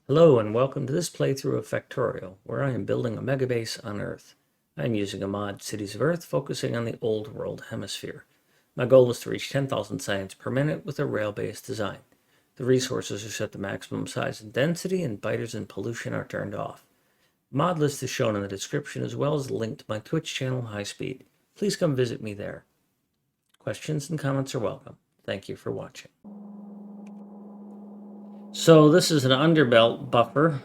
Hello and welcome to this playthrough of Factorio, where I am building a megabase on Earth. I am using a mod, Cities of Earth, focusing on the Old World Hemisphere. My goal is to reach 10,000 science per minute with a rail-based design. The resources are set to maximum size and density, and biters and pollution are turned off. The mod list is shown in the description, as well as a link to my Twitch channel, High Speed. Please come visit me there. Questions and comments are welcome. Thank you for watching. So this is an underbelt buffer.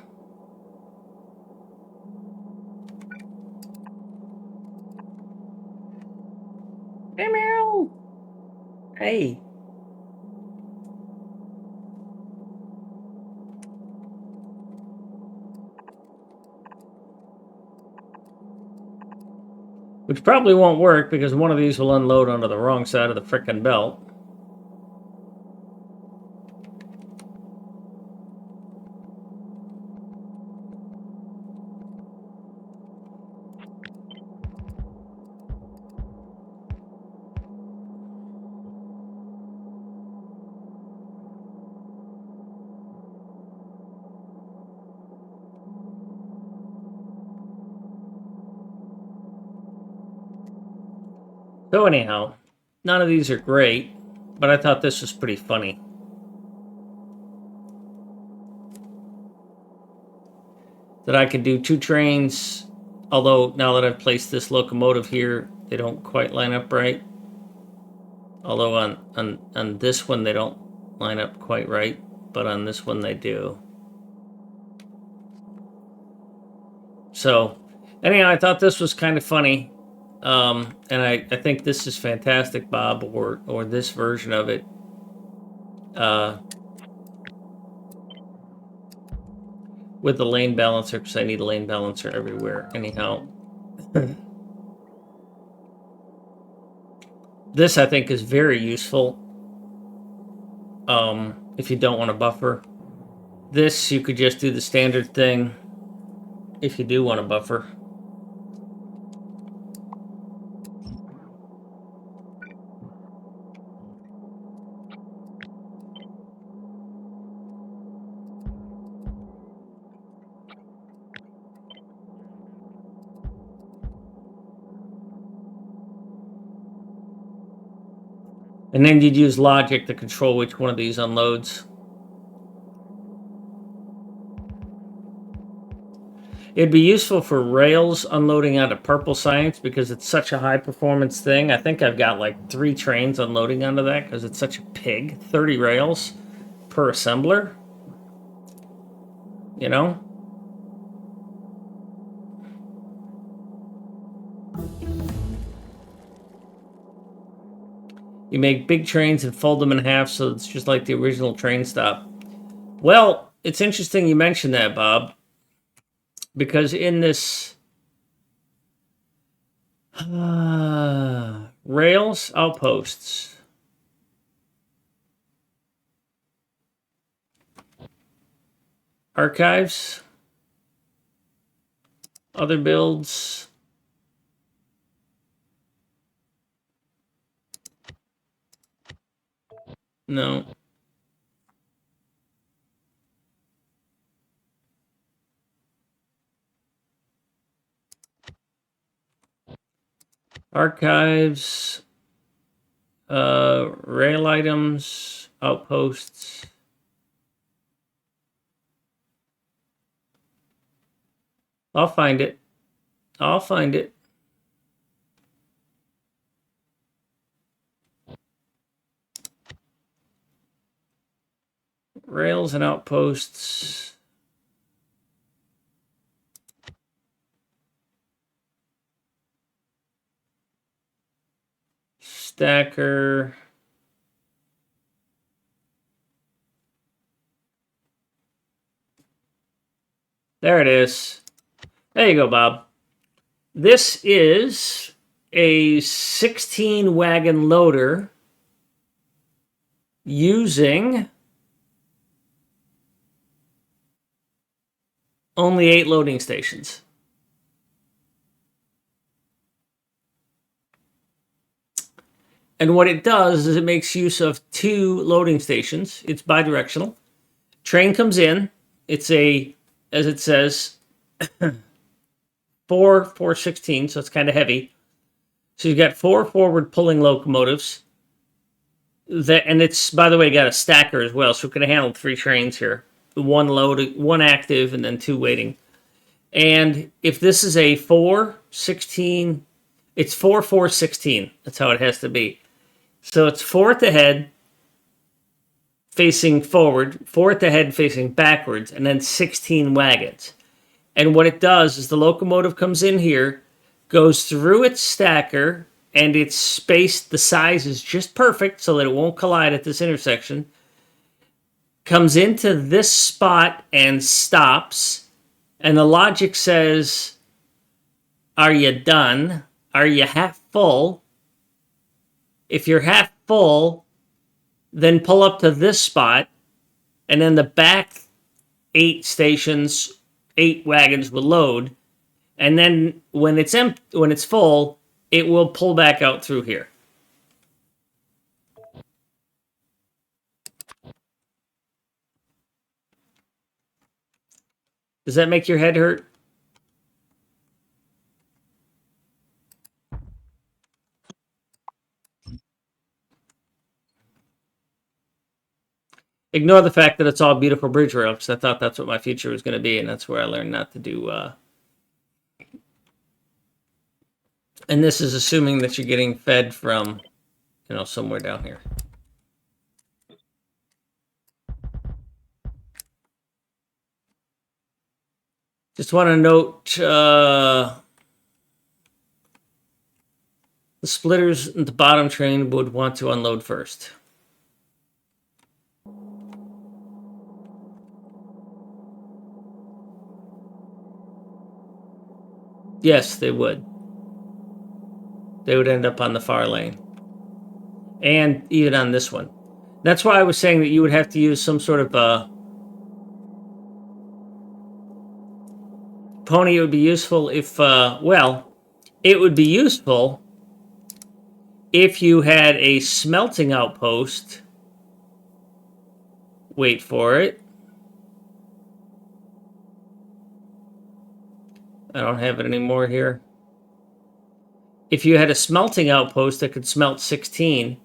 Hey, Meryl! Hey! Which probably won't work because one of these will unload onto the wrong side of the frickin' belt. So anyhow, none of these are great, but I thought this was pretty funny. That I could do two trains, although now that I've placed this locomotive here, they don't quite line up right. Although on this one they don't line up quite right, but on this one they do. So anyhow, I thought this was kind of funny. And I think this is fantastic, Bob, or this version of it. With the lane balancer, because I need a lane balancer everywhere. Anyhow, this I think is very useful. If you don't want to buffer, this you could just do the standard thing. If you do want to buffer. And then you'd use logic to control which one of these unloads. It'd be useful for rails unloading onto purple science because it's such a high performance thing. I think I've got like 3 trains unloading onto that because it's such a pig. 30 rails per assembler. You know? You make big trains and fold them in half so it's just like the original train stop. Well, it's interesting you mentioned that, Bob, because in this rails outposts, archives, other builds, no. Archives, rail items, outposts. I'll find it. I'll find it. Rails and outposts. Stacker. There it is. There you go, Bob. This is a 16 wagon loader using only 8 loading stations. And what it does is it makes use of 2 loading stations. It's bidirectional. Train comes in, it's a, as it says, 4/4/16, so it's kind of heavy. So you've got 4 forward pulling locomotives. And it's, by the way, got a stacker as well, so it can handle 3 trains here. 1 load, 1 active, and then 2 waiting. And if this is a 4/16, it's 4/4/16. That's how it has to be. So it's 4 at the head facing forward, 4 at the head facing backwards, and then 16 wagons. And what it does is the locomotive comes in here, goes through its stacker, and it's spaced, the size is just perfect so that it won't collide at this intersection, comes into this spot and stops, and the logic says, are you done? Are you half full? If you're half full, then pull up to this spot, and then the back 8 stations, 8 wagons will load, and then when it's full, it will pull back out through here. Does that make your head hurt? Ignore the fact that it's all beautiful bridge rail, because I thought that's what my future was going to be, and that's where I learned not to do. And this is assuming that you're getting fed from, somewhere down here. Just want to note the splitters at the bottom train would want to unload first. Yes, they would. They would end up on the far lane. And even on this one. That's why I was saying that you would have to use some sort of pony. It would be useful if, it would be useful if you had a smelting outpost. Wait for it. I don't have it anymore here. If you had a smelting outpost that could smelt 16,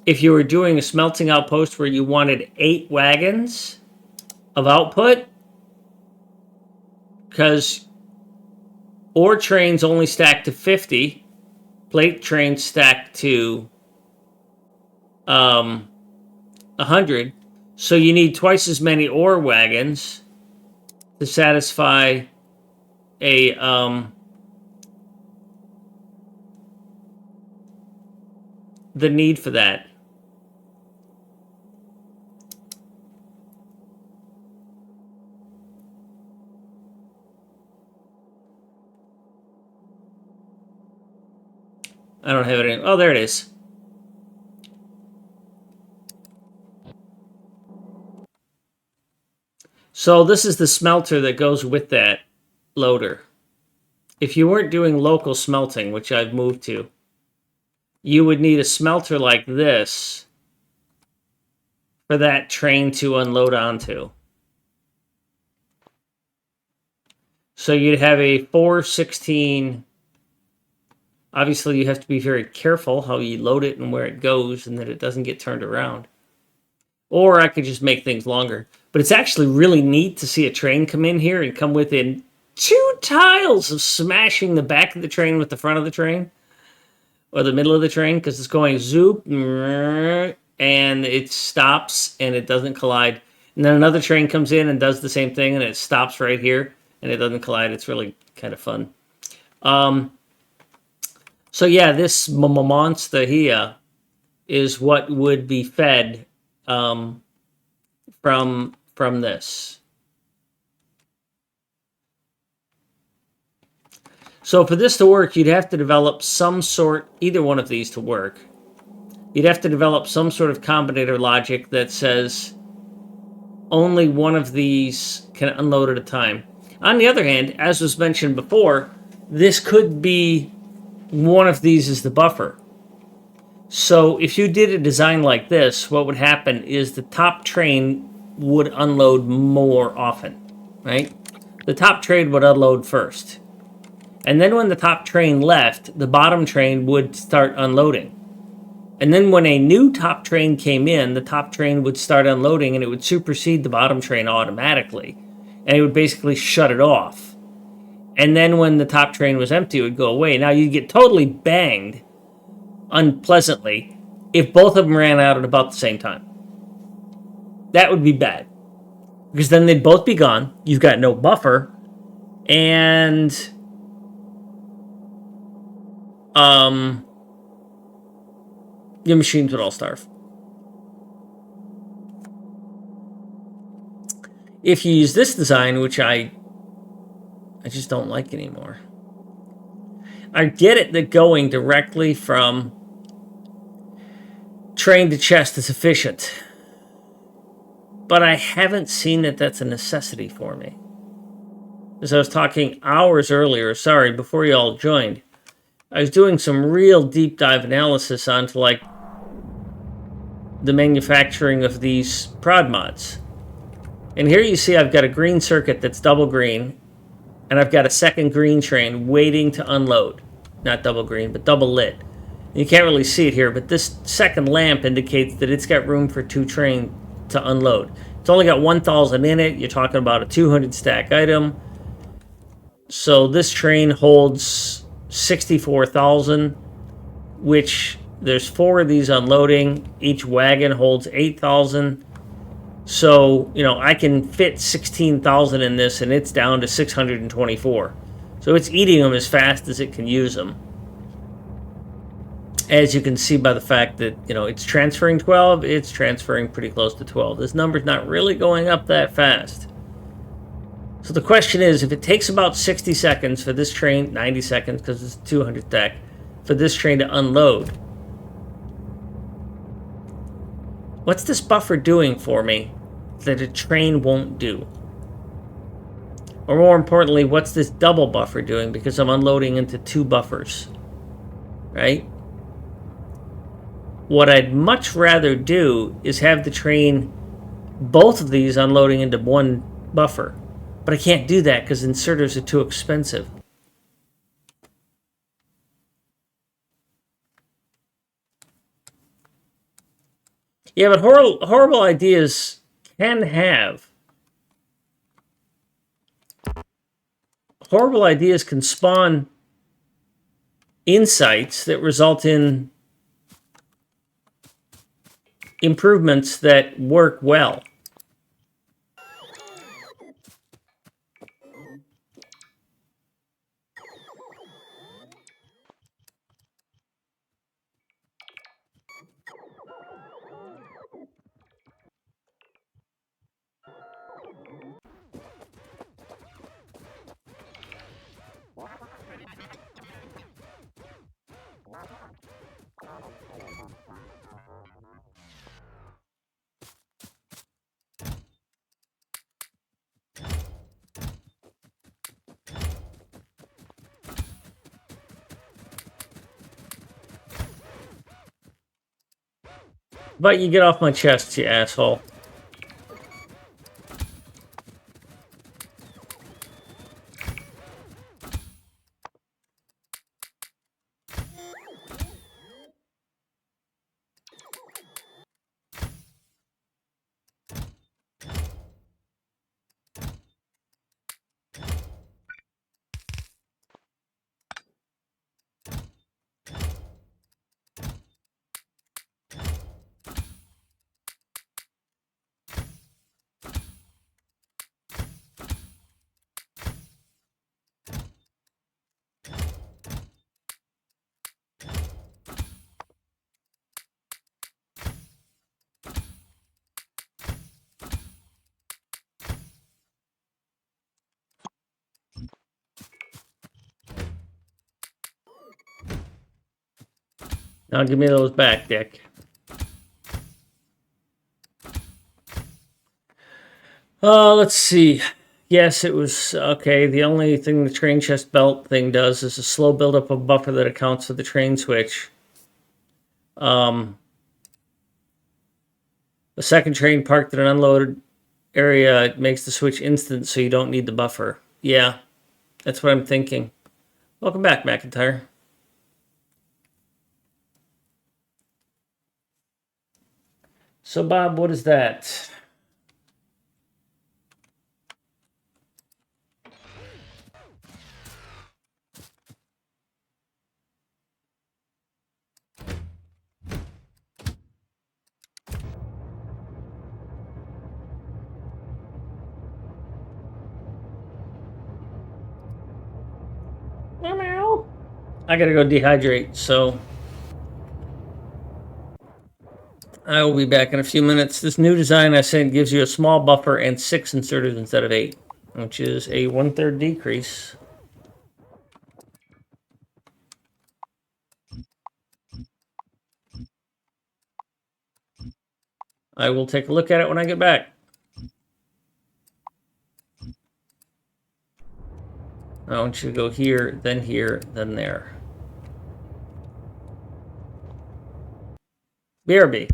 if you were doing a smelting outpost where you wanted 8 wagons of output, because ore trains only stack to 50, plate trains stack to 100, so you need twice as many ore wagons to satisfy a the need for that. I don't have it in. Oh, there it is. So this is the smelter that goes with that loader. If you weren't doing local smelting, which I've moved to, you would need a smelter like this for that train to unload onto. So you'd have a 4/16. Obviously, you have to be very careful how you load it and where it goes and that it doesn't get turned around. Or I could just make things longer. But it's actually really neat to see a train come in here and come within 2 tiles of smashing the back of the train with the front of the train. Or the middle of the train, because it's going zoop, and it stops and it doesn't collide. And then another train comes in and does the same thing, and it stops right here and it doesn't collide. It's really kind of fun. So yeah, this monster here is what would be fed from this. So for this to work, you'd have to develop some sort, either one of these to work. You'd have to develop some sort of combinator logic that says only one of these can unload at a time. On the other hand, as was mentioned before, this could be one of these is the buffer. So if you did a design like this, what would happen is the top train would unload more often, right? The top train would unload first. And then when the top train left, the bottom train would start unloading. And then when a new top train came in, the top train would start unloading and it would supersede the bottom train automatically. And it would basically shut it off. And then when the top train was empty, it would go away. Now you'd get totally banged unpleasantly if both of them ran out at about the same time. That would be bad. Because then they'd both be gone. You've got no buffer. And your machines would all starve. If you use this design, which I just don't like anymore. I get it that going directly from train to chest is efficient. But I haven't seen that that's a necessity for me. As I was talking hours earlier, sorry, before you all joined, I was doing some real deep dive analysis onto like the manufacturing of these prod mods. And here you see I've got a green circuit that's double green, and I've got a second green train waiting to unload. Not double green, but double lit. And you can't really see it here, but this second lamp indicates that it's got room for 2 trains to unload. It's only got 1,000 in it. You're talking about a 200 stack item. So this train holds 64,000, which there's 4 of these unloading. Each wagon holds 8,000. So, you know, I can fit 16,000 in this, and it's down to 624. So it's eating them as fast as it can use them. As you can see by the fact that, you know, it's transferring 12, it's transferring pretty close to 12. This number's not really going up that fast. So the question is, if it takes about 60 seconds for this train, 90 seconds because it's 200 stack, for this train to unload, what's this buffer doing for me that a train won't do? Or more importantly, what's this double buffer doing because I'm unloading into 2 buffers, right? What I'd much rather do is have the train, both of these unloading into 1 buffer. But I can't do that because inserters are too expensive. Yeah, but horrible ideas can have. Horrible ideas can spawn insights that result in improvements that work well. But you get off my chest, you asshole. Now give me those back, Dick. Let's see. Yes, it was okay. The only thing the train chest belt thing does is a slow buildup of buffer that accounts for the train switch. The second train parked and unloaded area, it makes the switch instant so you don't need the buffer. Yeah, that's what I'm thinking. Welcome back, McIntyre. So, Bob, what is that? Meow. I gotta go dehydrate, so I will be back in a few minutes. This new design I said gives you a small buffer and 6 inserters instead of 8, which is a 1/3 decrease. I will take a look at it when I get back. I want you to go here, then there. BRB.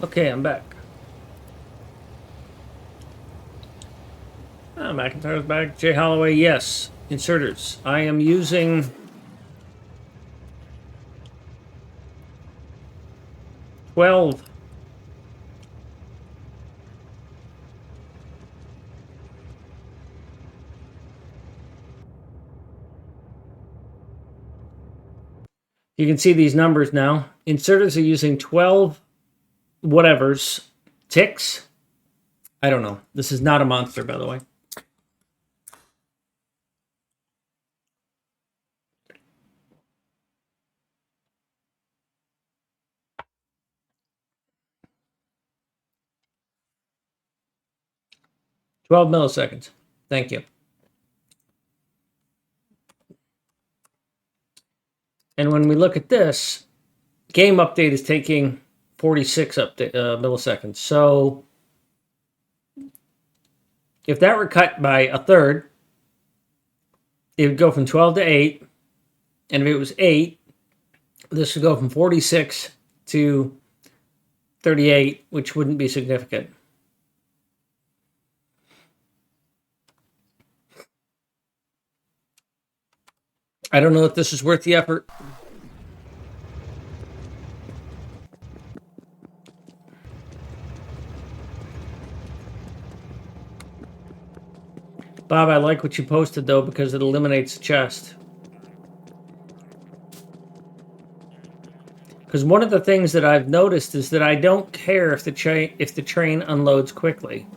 Okay, I'm back. McIntyre's back. Jay Holloway, yes. Inserters. I am using 12. You can see these numbers now. Inserters are using 12 whatevers. Ticks. I don't know. This is not a monster, by the way. $12 milliseconds. Thank you. And when we look at this, game update is taking 46 milliseconds. So if that were cut by a third, it would go from 12 to 8. And if it was 8, this would go from 46 to 38, which wouldn't be significant. I don't know if this is worth the effort. Bob, I like what you posted, though, because it eliminates the chest. Because one of the things that I've noticed is that I don't care if the train unloads quickly.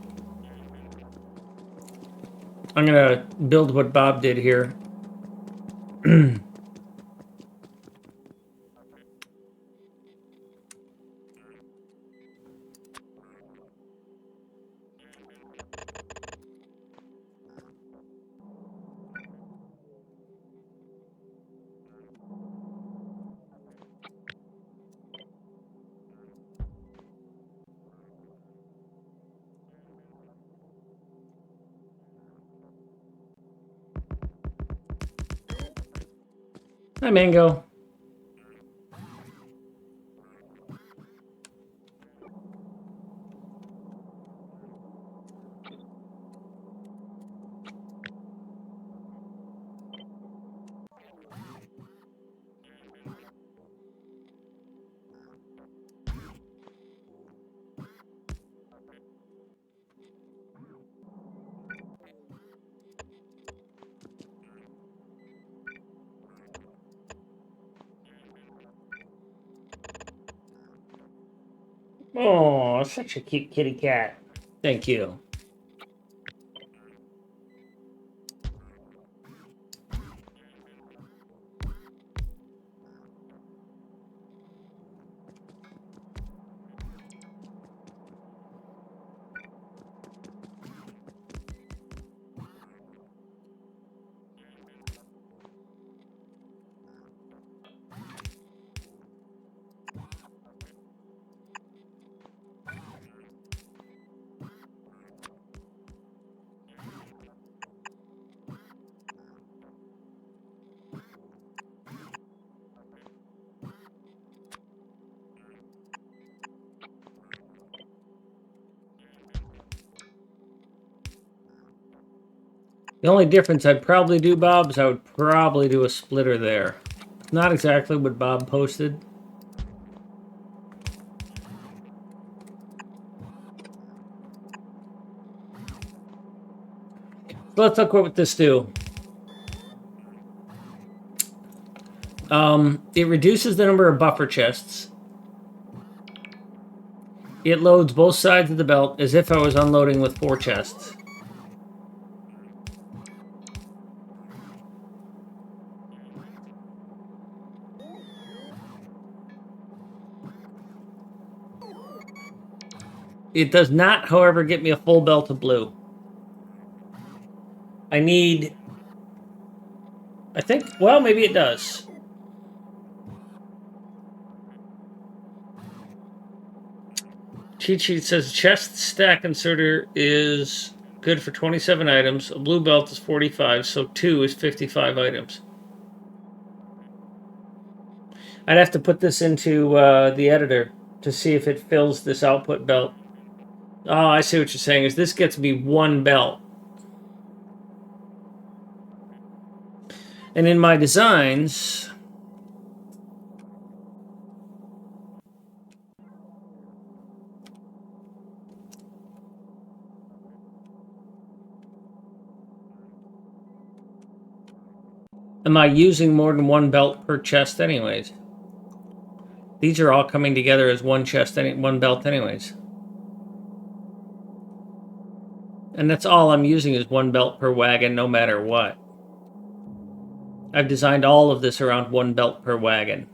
I'm going to build what Bob did here. Hi, Mango. Oh, such a cute kitty cat. Thank you. The only difference I'd probably do, Bob, is I would probably do a splitter there. Not exactly what Bob posted. So let's look what this do. It reduces the number of buffer chests. It loads both sides of the belt as if I was unloading with 4 chests. It does not, however, get me a full belt of blue. I think, well, maybe it does. Cheat sheet says chest stack inserter is good for 27 items. A blue belt is 45, so 2 is 55 items. I'd have to put this into the editor to see if it fills this output belt. Oh, I see what you're saying. Is this gets me one belt. And in my designs, am I using more than one belt per chest anyways? These are all coming together as one chest, one belt anyways. And that's all I'm using is one belt per wagon, no matter what. I've designed all of this around one belt per wagon.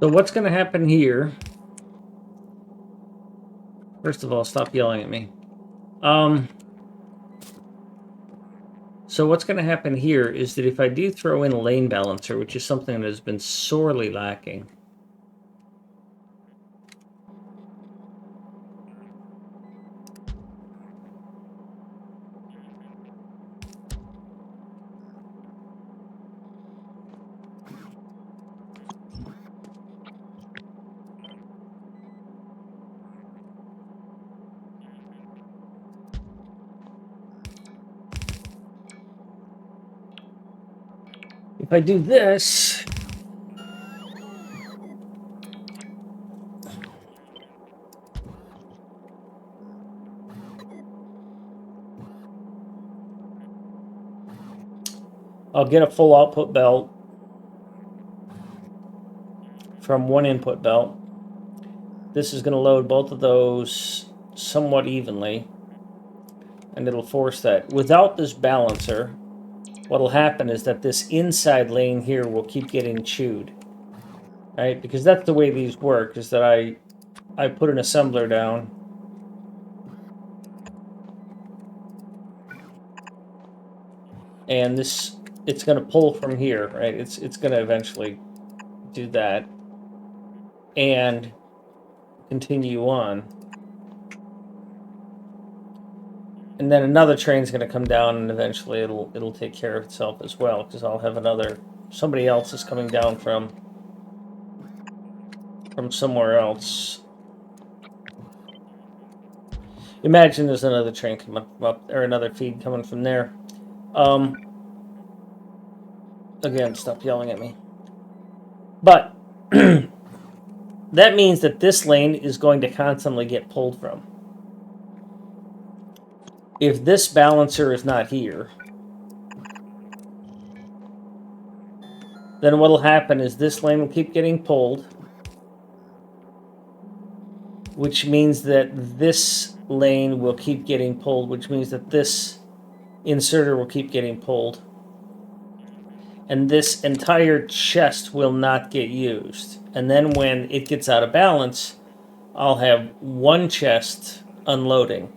So what's going to happen here? First of all, stop yelling at me. So what's going to happen here is that if I do throw in a lane balancer, which is something that has been sorely lacking, if I do this, I'll get a full output belt from one input belt. This is going to load both of those somewhat evenly, and it'll force that. Without this balancer, what'll happen is that this inside lane here will keep getting chewed, right? Because that's the way these work, is that I put an assembler down, and this, it's going to pull from here, right? It's going to eventually do that and continue on. And then another train's going to come down, and eventually it'll take care of itself as well, because I'll have somebody else is coming down from somewhere else. Imagine there's another train coming up, or another feed coming from there. Again, stop yelling at me. But that means that this lane is going to constantly get pulled from. If this balancer is not here, then what'll happen is this lane will keep getting pulled, which means that this lane will keep getting pulled, which means that this inserter will keep getting pulled. And this entire chest will not get used. And then when it gets out of balance, I'll have one chest unloading.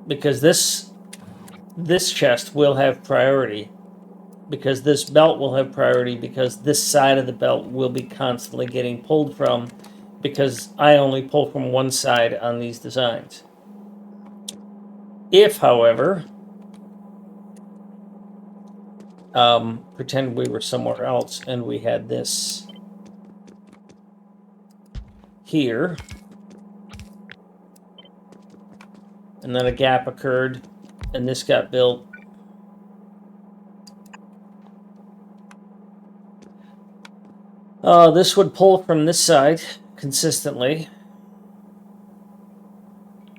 Because this chest will have priority, because this belt will have priority, because this side of the belt will be constantly getting pulled from, because I only pull from one side on these designs. If, however, pretend we were somewhere else and we had this here, and then a gap occurred, and this got built. This would pull from this side consistently.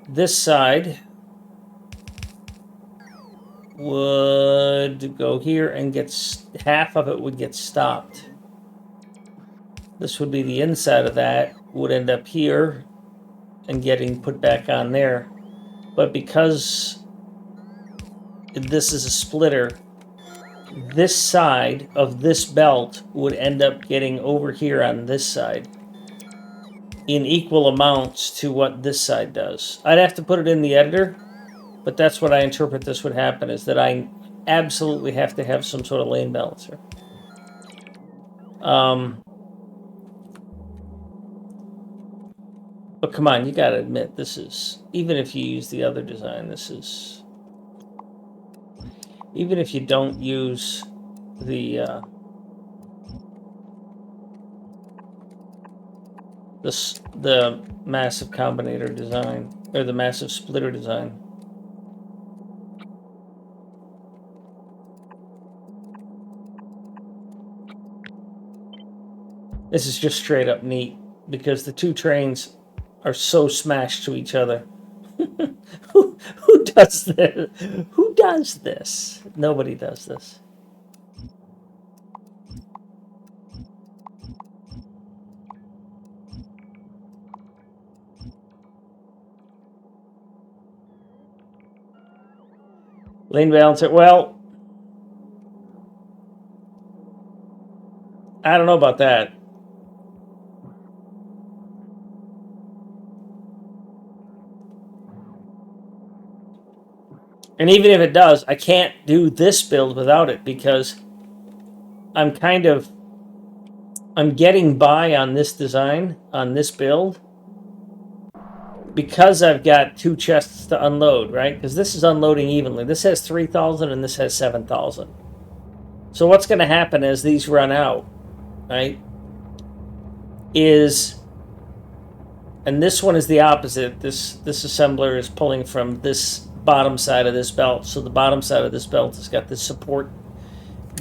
This side would go here and half of it would get stopped. This would be the inside of that, would end up here and getting put back on there. But because this is a splitter, this side of this belt would end up getting over here on this side in equal amounts to what this side does. I'd have to put it in the editor, but that's what I interpret this would happen, is that I absolutely have to have some sort of lane balancer. But come on, you gotta admit, this is, even if you use the other design, this is, even if you don't use the massive combinator design, or the massive splitter design. This is just straight up neat, because the two trains are so smashed to each other. who does this? Who does this? Nobody does this. Lane balancer, well, I don't know about that. And even if it does, I can't do this build without it, because I'm getting by on this design, on this build, because I've got two chests to unload, right? Because this is unloading evenly. This has 3,000 and this has 7,000. So what's going to happen as these run out, right, is, and this one is the opposite. This assembler is pulling from this bottom side of this belt. So the bottom side of this belt has got this support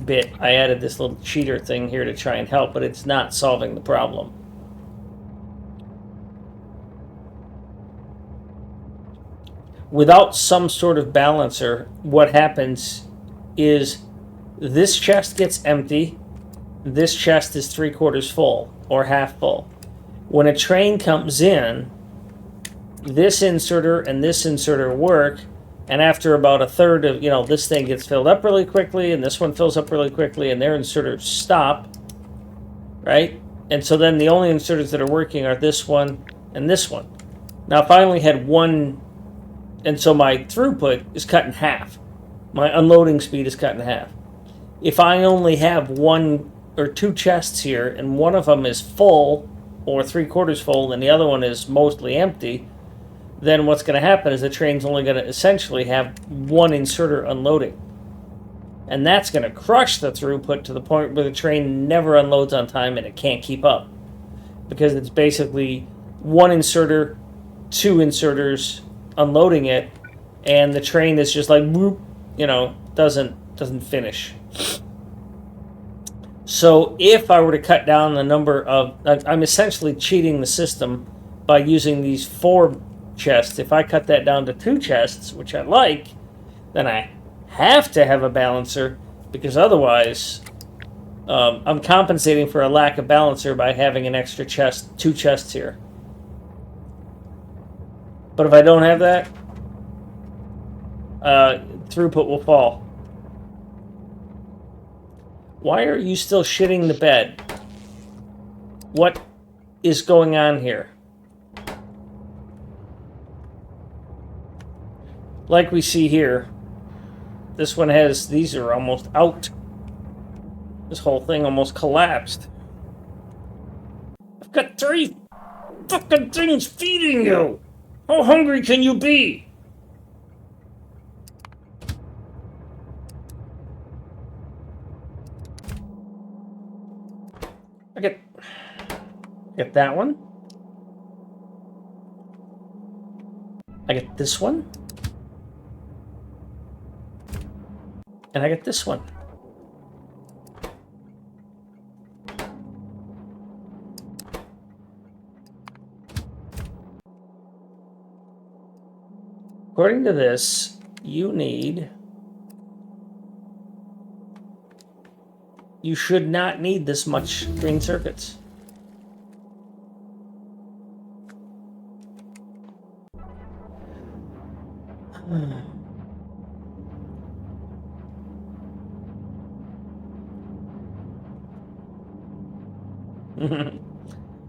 bit. I added this little cheater thing here to try and help, but it's not solving the problem. Without some sort of balancer, what happens is this chest gets empty, this chest is 3/4 full or half full. When a train comes in, this inserter and this inserter work, and after about a third of, this thing gets filled up really quickly, and this one fills up really quickly, and their inserters stop, right? And so then the only inserters that are working are this one and this one. Now, if I only had one, and so my throughput is cut in half. My unloading speed is cut in half. If I only have one or two chests here, and one of them is full or 3/4 full, and the other one is mostly empty, then what's going to happen is the train's only going to essentially have one inserter unloading. And that's going to crush the throughput to the point where the train never unloads on time and it can't keep up. Because it's basically one inserter, two inserters unloading it, and the train is just like, whoop, doesn't finish. So if I were to cut down the number of, I'm essentially cheating the system by using these 4 chests. If I cut that down to 2 chests, which I like, then I have to have a balancer, because otherwise I'm compensating for a lack of balancer by having an extra chest, 2 chests here. But if I don't have that, throughput will fall. Why are you still shitting the bed? What is going on here? Like we see here, this one has, these are almost out. This whole thing almost collapsed. I've got 3 fucking things feeding you! How hungry can you be? I get that one. I get this one. And I get this one. According to this, you need You should not need this much green circuits.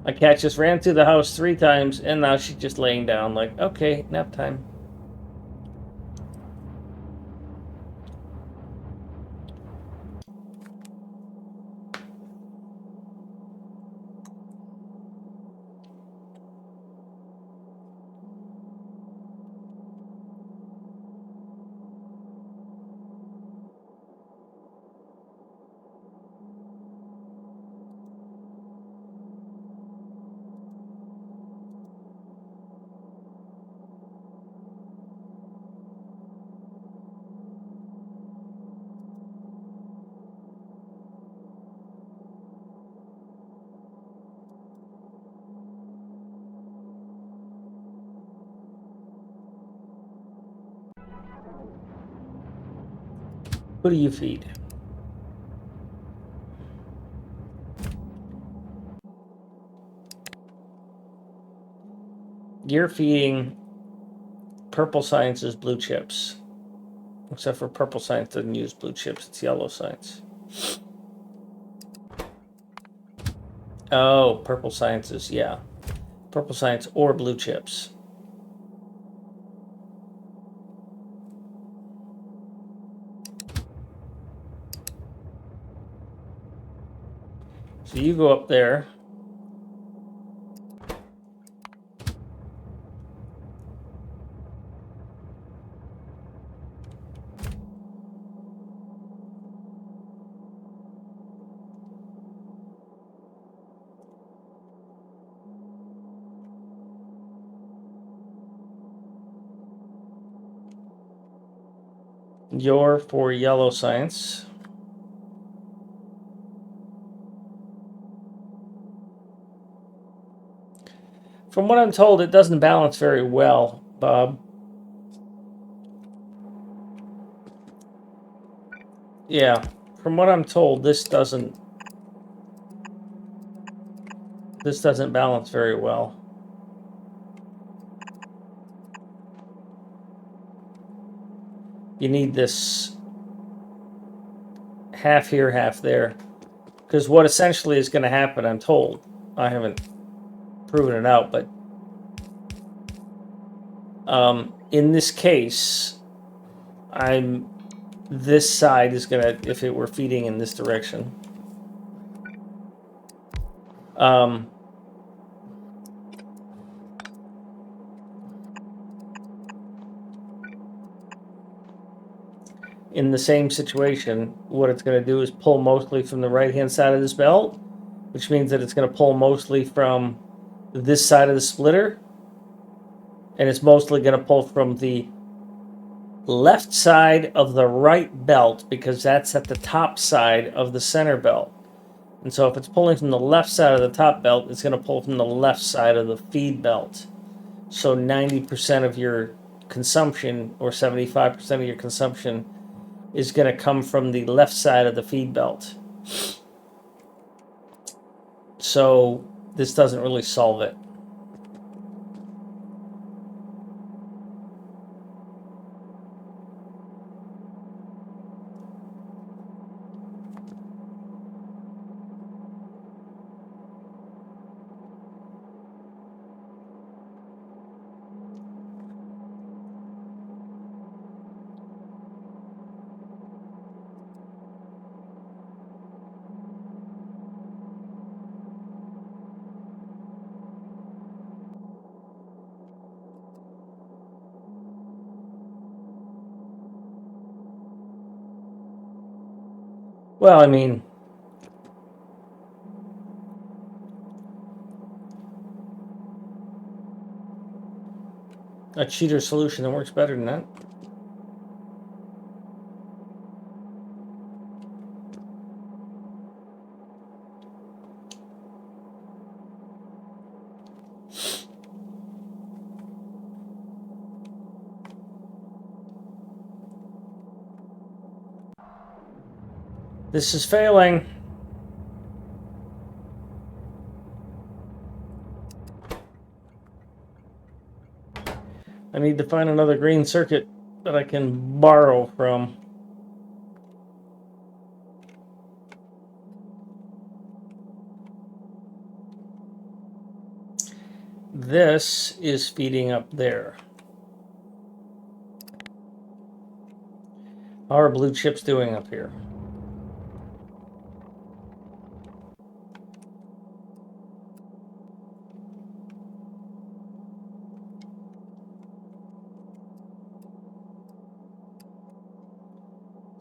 My cat just ran through the house 3 times, and now she's just laying down like, okay, nap time. Who do you feed? You're feeding Purple Science's blue chips. Except for Purple Science doesn't use blue chips, it's Yellow Science. Oh, Purple Science's, yeah. Purple Science or blue chips. So you go up there. You're for Yellow Science. From what I'm told, it doesn't balance very well, Bob. Yeah, from what I'm told, this doesn't balance very well. You need this half here, half there. Because what essentially is going to happen, I'm told, I haven't proven it out, but in this case, this side is going to, if it were feeding in this direction, in the same situation, what it's going to do is pull mostly from the right-hand side of this belt, which means that it's going to pull mostly from this side of the splitter, and it's mostly going to pull from the left side of the right belt, because that's at the top side of the center belt. And so if it's pulling from the left side of the top belt, it's going to pull from the left side of the feed belt. So 90% of your consumption, or 75% of your consumption, is going to come from the left side of the feed belt. So this doesn't really solve it. Well, I mean, a cheater solution that works better than that. This is failing. I need to find another green circuit that I can borrow from. This is feeding up there. How are blue chips doing up here?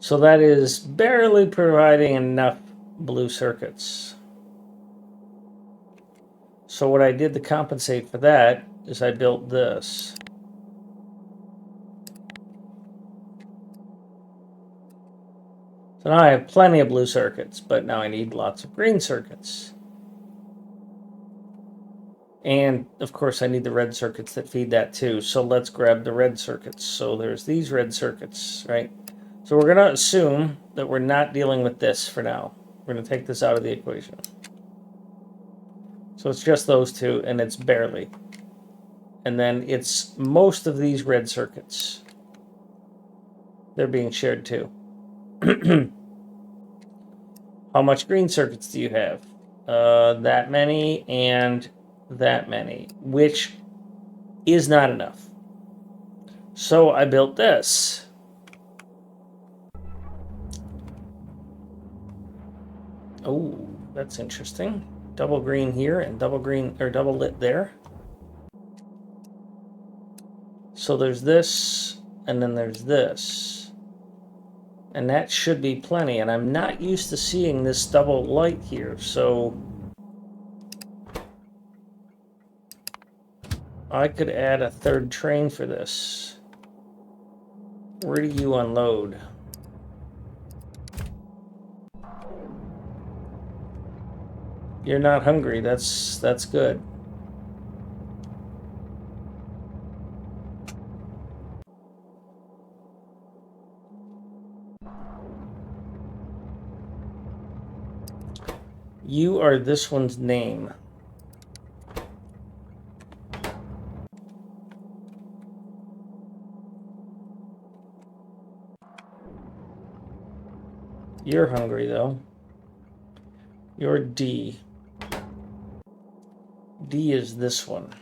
So that is barely providing enough blue circuits. So what I did to compensate for that is I built this. So now I have plenty of blue circuits, but now I need lots of green circuits. And of course I need the red circuits that feed that too. So let's grab the red circuits. So there's these red circuits, right? So we're gonna assume that we're not dealing with this for now. We're gonna take this out of the equation. So it's just those two, and it's barely. And then it's most of these red circuits. They're being shared too. How much green circuits do you have? That many and that many, which is not enough. So I built this. Oh, that's interesting. Double green here and double green, or double lit there. So there's this, and then there's this. And that should be plenty, and I'm not used to seeing this double light here, so I could add a third train for this. Where do you unload? You're not hungry, that's good. You are this one's name. You're hungry, though. You're D. D is this one.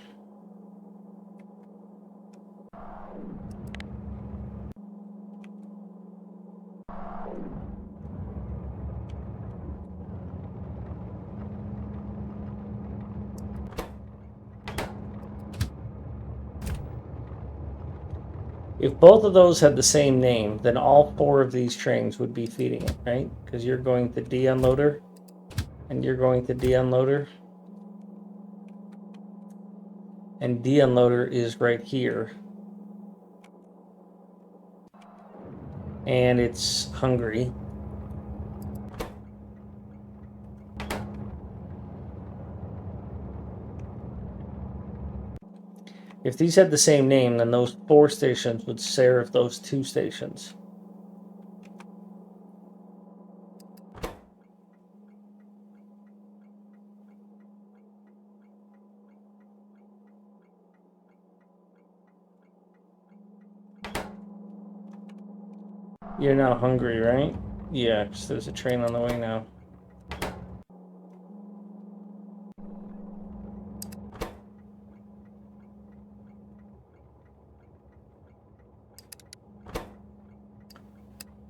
If both of those had the same name, then all four of these trains would be feeding it, right? Because you're going to D unloader, and you're going to D unloader. And D unloader is right here. And it's hungry. If these had the same name, then those 4 stations would serve those 2 stations. You're now hungry, right? Yeah, because there's a train on the way now.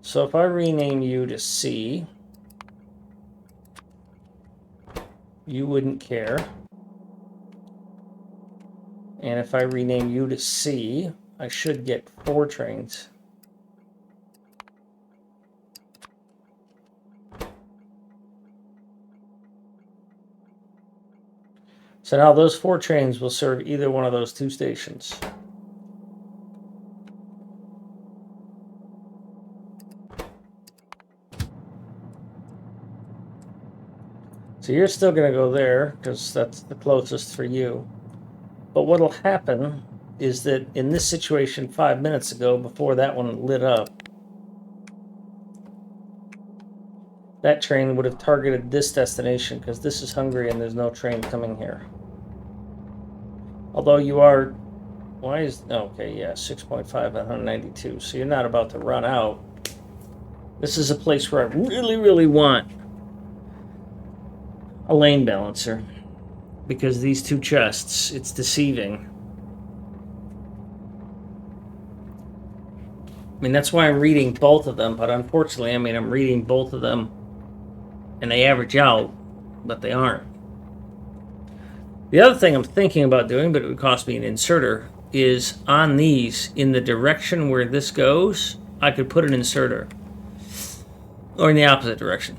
So if I rename you to C, you wouldn't care. And if I rename you to C, I should get 4 trains. So now those 4 trains will serve either one of those 2 stations. So you're still going to go there because that's the closest for you. But what'll happen is that in this situation 5 minutes ago, before that one lit up, that train would have targeted this destination because this is hungry and there's no train coming here. Although you are Why is... Okay, yeah, 6.5 at 192. So you're not about to run out. This is a place where I really, really want a lane balancer. Because these two chests, it's deceiving. I mean, that's why I'm reading both of them, but unfortunately, I mean, I'm reading both of them and they average out, but they aren't. The other thing I'm thinking about doing, but it would cost me an inserter, is on these, in the direction where this goes, I could put an inserter. Or in the opposite direction.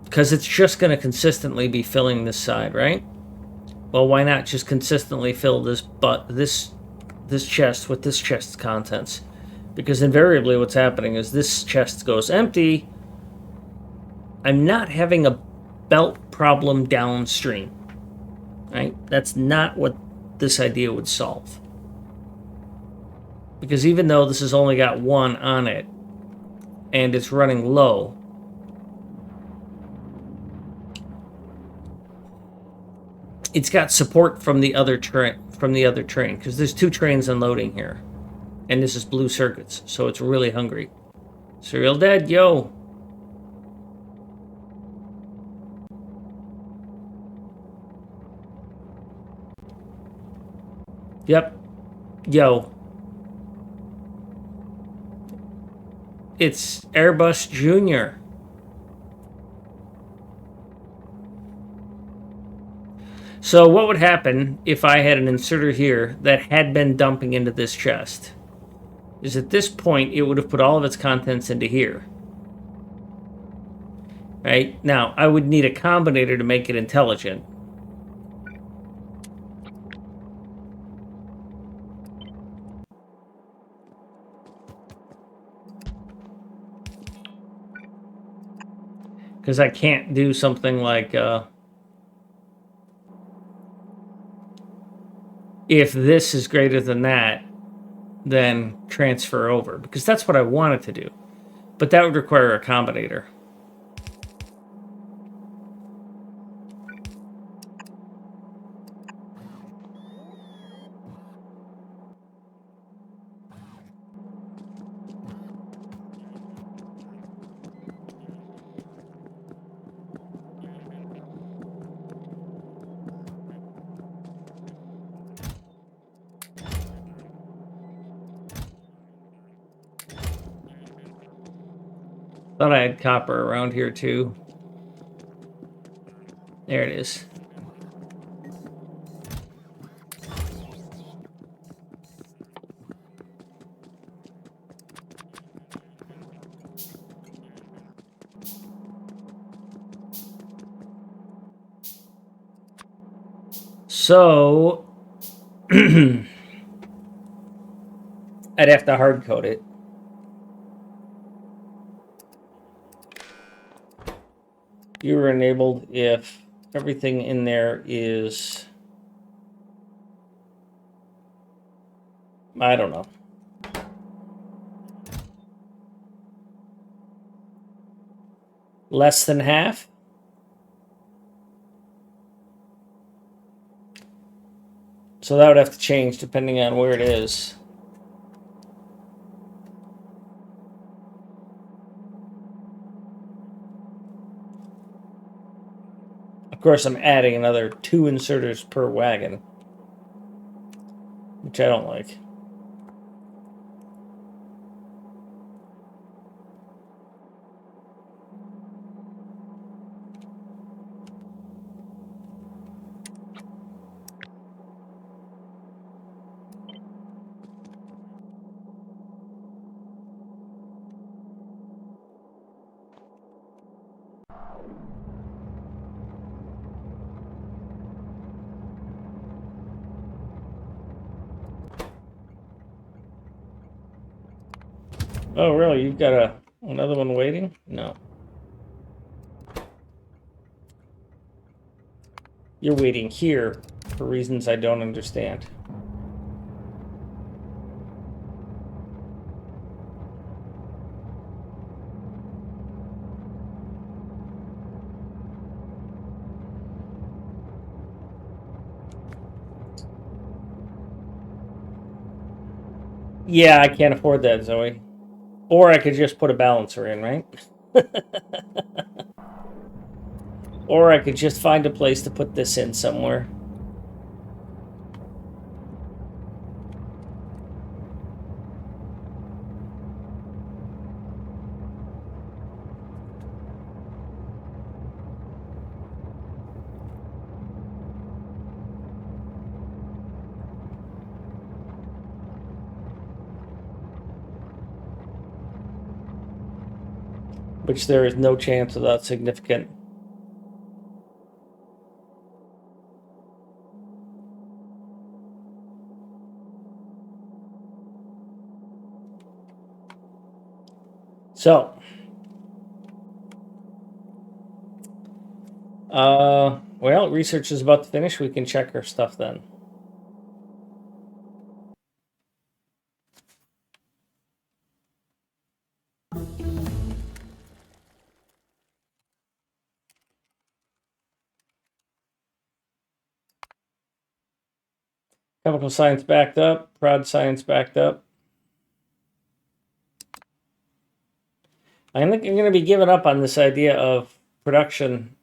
Because it's just going to consistently be filling this side, right? Well, why not just consistently fill this chest with this chest's contents? Because invariably what's happening is this chest goes empty. I'm not having a belt problem downstream. Right? That's not what this idea would solve. Because even though this has only got one on it, and it's running low, it's got support from the other train, because there's two trains unloading here. And this is blue circuits, so it's really hungry. Serial dead, yo. Yep. Yo. It's Airbus Junior. So what would happen if I had an inserter here that had been dumping into this chest? Is at this point, it would have put all of its contents into here. Right? Now, I would need a combinator to make it intelligent. Because I can't do something like... if this is greater than that, then transfer over. Because that's what I wanted to do. But that would require a combinator. Thought I had copper around here too. There it is. So I'd have to hard code it. You are enabled if everything in there is, I don't know. Less than half? So that would have to change depending on where it is. Of course, I'm adding another 2 inserters per wagon, which I don't like. Oh, really? You've got another one waiting? No. You're waiting here for reasons I don't understand. Yeah, I can't afford that, Zoe. Or I could just put a balancer in, right? Or I could just find a place to put this in somewhere. Which there is no chance of that significant. So, well, research is about to finish. We can check our stuff then. Chemical science backed up. Prod science backed up. I think I'm going to be giving up on this idea of production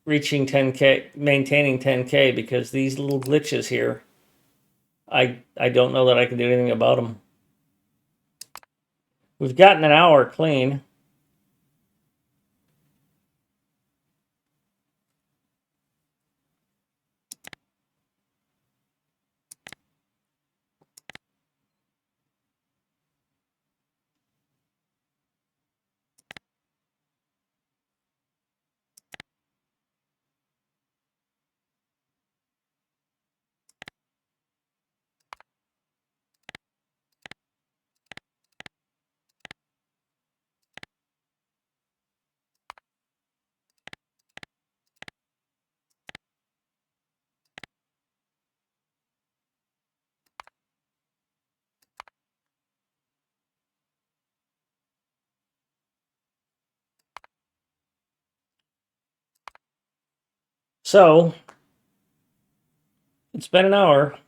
reaching 10K, maintaining 10K, because these little glitches here, I don't know that I can do anything about them. We've gotten an hour clean. So, it's been an hour.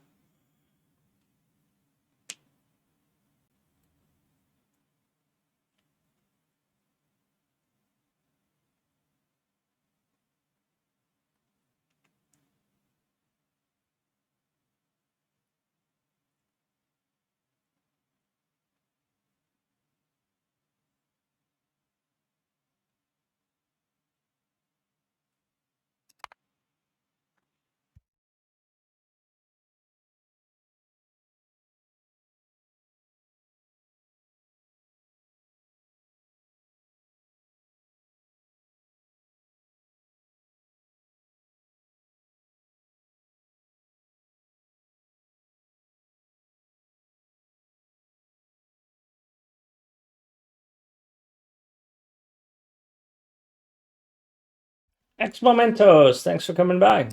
Ex Momentos, thanks for coming by.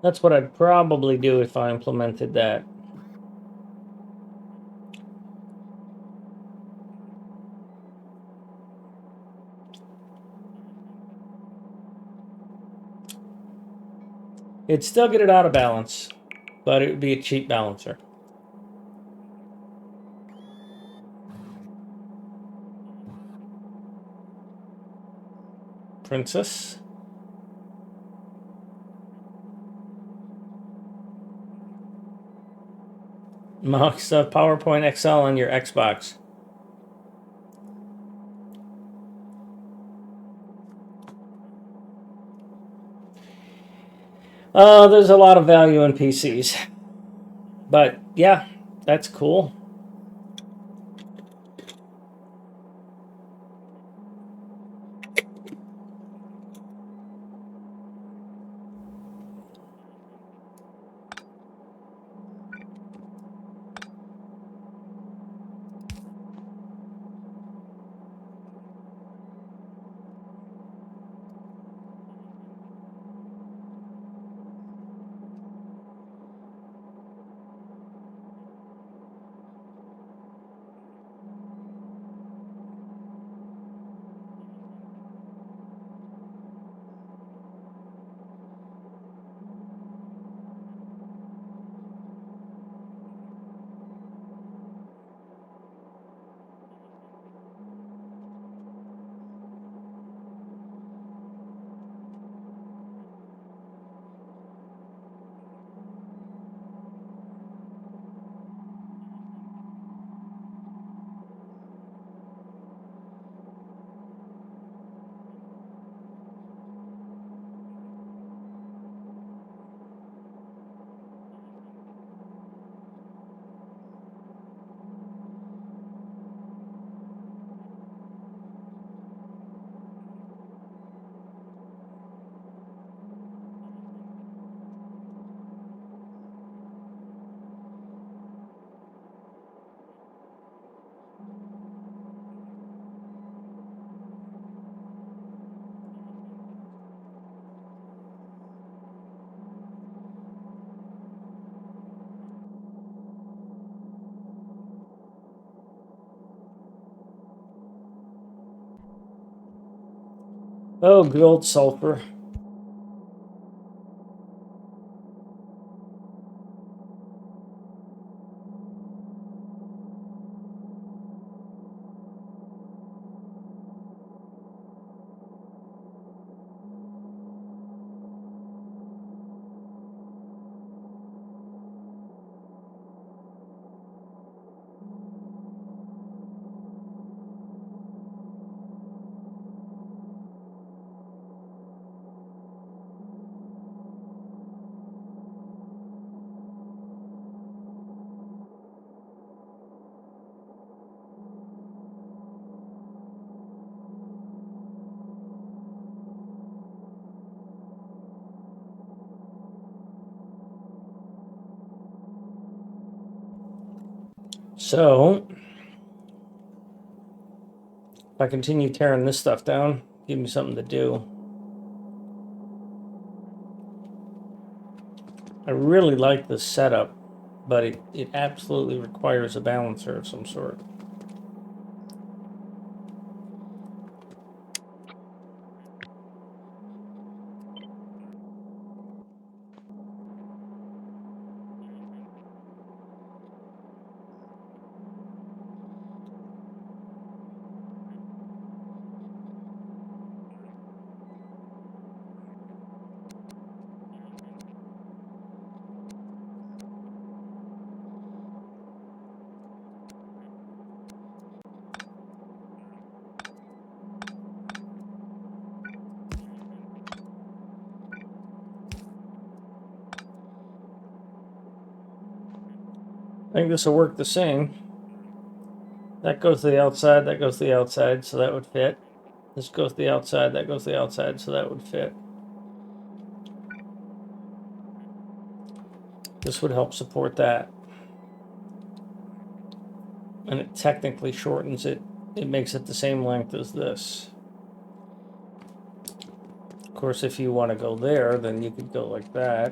That's what I'd probably do if I implemented that. It'd still get it out of balance, but it would be a cheap balancer. Princess. Microsoft PowerPoint Excel on your Xbox. There's a lot of value in PCs. But yeah, that's cool. Oh, good old sulfur. So, if I continue tearing this stuff down, give me something to do. I really like this setup, but it absolutely requires a balancer of some sort. I think this will work the same. That goes to the outside, that goes to the outside, so that would fit. This goes to the outside, that goes to the outside, so that would fit. This would help support that. And it technically shortens it. It makes it the same length as this. Of course, if you want to go there, then you could go like that.